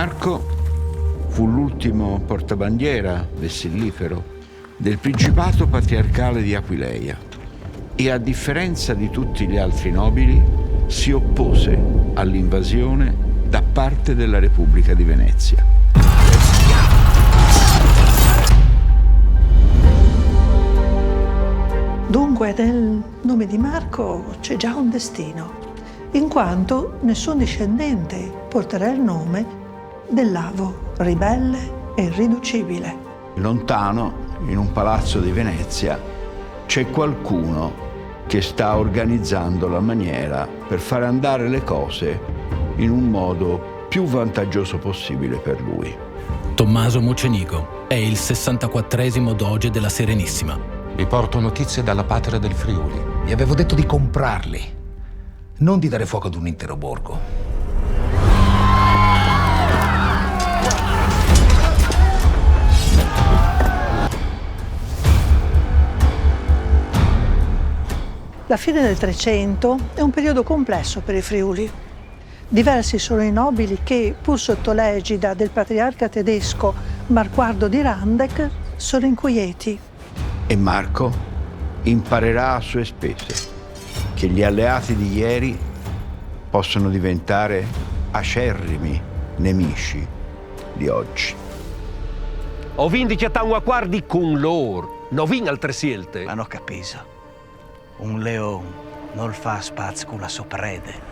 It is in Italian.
Marco fu l'ultimo portabandiera vessillifero del Principato Patriarcale di Aquileia e, a differenza di tutti gli altri nobili, si oppose all'invasione da parte della Repubblica di Venezia. Dunque, nel nome di Marco c'è già un destino, in quanto nessun discendente porterà il nome dell'avo ribelle e irriducibile. Lontano, in un palazzo di Venezia, c'è qualcuno che sta organizzando la maniera per fare andare le cose in un modo più vantaggioso possibile per lui. Tommaso Mocenigo è il 64esimo doge della Serenissima. Vi porto notizie dalla patria del Friuli. Vi avevo detto di comprarli, non di dare fuoco ad un intero borgo. La fine del Trecento è un periodo complesso per i Friuli. Diversi sono i nobili che, pur sotto l'egida del patriarca tedesco Marquardo di Randegg, sono inquieti. E Marco imparerà a sue spese che gli alleati di ieri possono diventare acerrimi nemici di oggi. Ho vinto che tanto guardi con loro, non vin altre scelte. Ma non capisco. Un leone non fa spazio con la sua prede.